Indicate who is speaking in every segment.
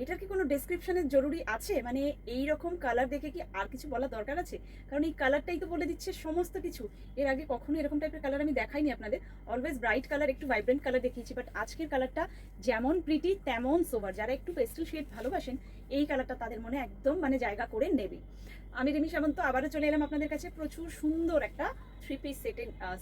Speaker 1: এটার কি কোনো ডেসক্রিপশনের জরুরি আছে? মানে এই রকম কালার দেখে কি আর কিছু বলার দরকার আছে? কারণ এই কালারটাই তো বলে দিচ্ছে সমস্ত কিছু। এর আগে কখনো এরকম টাইপের কালার আমি দেখাইনি আপনাদের। অলওয়েজ ব্রাইট কালার, একটু ভাইব্রেন্ট কালার দেখিয়েছি, বাট আজকের কালারটা যেমন প্রিটি তেমন সোবার। যারা একটু পেস্টেল শেড ভালোবাসেন এই কালারটা তাদের মনে একদম মানে জায়গা করে নেবে। আমি রিমি সামন্ত আবারও চলে এলাম আপনাদের কাছে প্রচুর সুন্দর একটা 3 পিস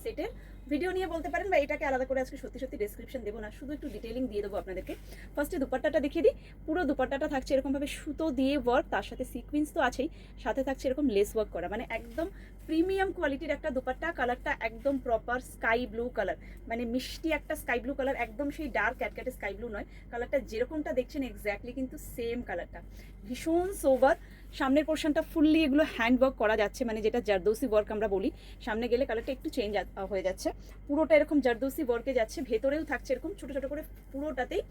Speaker 1: সেটের ভিডিও নিয়ে বলতে পারেন, বা এটাকে আলাদা করে আজকে সত্যি সত্যি ডেসক্রিপশন দেবো না, শুধু একটু ডিটেলিং দিয়ে দেবো আপনাদেরকে। ফার্স্টে দুপাট্টাটা দেখিয়ে দিই। পুরো দুপাট্টাটা থাকছে এরকমভাবে সুতো দিয়ে ওয়ার্ক, তার সাথে সিকোয়েন্স তো আছেই, সাথে থাকছে এরকম লেস ওয়ার্ক করা, মানে একদম প্রিমিয়াম কোয়ালিটির একটা দুপাট্টা। কালারটা একদম প্রপার স্কাই ব্লু কালার, মানে মিষ্টি একটা স্কাই ব্লু কালার, একদম সেই ডার্ক ক্যাটক্যাটে স্কাই ব্লু নয়। কালারটা যেরকমটা দেখছেন এক্স্যাক্টলি কিন্তু সেম কালারটা, ভীষণ সোবার। সামনের পোর্শনটা ফুললি এগুলো হ্যান্ড ওয়ার্ক করা যাচ্ছে, মানে যেটা জারদৌসি ওয়ার্ক আমরা বলি। সামনে গেলে কালারটা একটু চেঞ্জ হয়ে যাচ্ছে, পুরোটা এরকম জারদৌসি ওয়ার্কে যাচ্ছে। ভেতরেও থাকছে এরকম ছোট ছোট করে পুরোটাতেই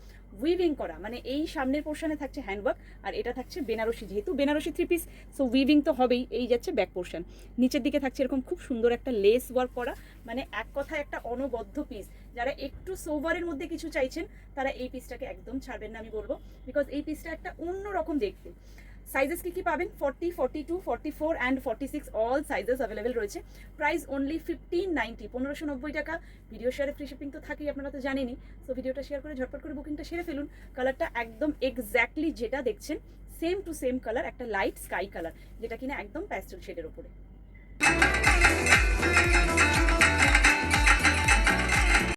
Speaker 1: উইভিং করা, মানে এই সামনের পোর্শনে থাকছে হ্যান্ড ওয়ার্ক, আর এটা থাকছে বেনারসি, যেহেতু বেনারসি 3 পিস সো উইভিং তো হবেই। এই যাচ্ছে ব্যাক পোর্শন, নিচের দিকে থাকছে এরকম খুব সুন্দর একটা লেস ওয়ার্ক করা, মানে এক কথায় একটা অনবদ্য পিস। যারা একটু সোভারের মধ্যে কিছু চাইছেন তারা এই পিসটাকে একদম ছাড়বেন না আমি বলবো, বিকজ এই পিসটা একটা অন্যরকম দেখতে। সাইজেস কি পাবেন? 40, 42, 44 অ্যান্ড 46 অল সাইজেস অ্যাভেলেবেল রয়েছে। প্রাইস অনলি 1590, 1590 টাকা। ভিডিও শেয়ারে ফ্রি শিপিং তো থাকেই, আপনারা তো জানেনই। সো ভিডিওটা শেয়ার করে ঝটপট করে বুকিংটা সেরে ফেলুন। কালারটা একদম এক্স্যাক্টলি যেটা দেখছেন সেম টু সেম কালার, একটা লাইট স্কাই কালার, যেটা কিনা একদম প্যাস্টেল শেডের ওপরে।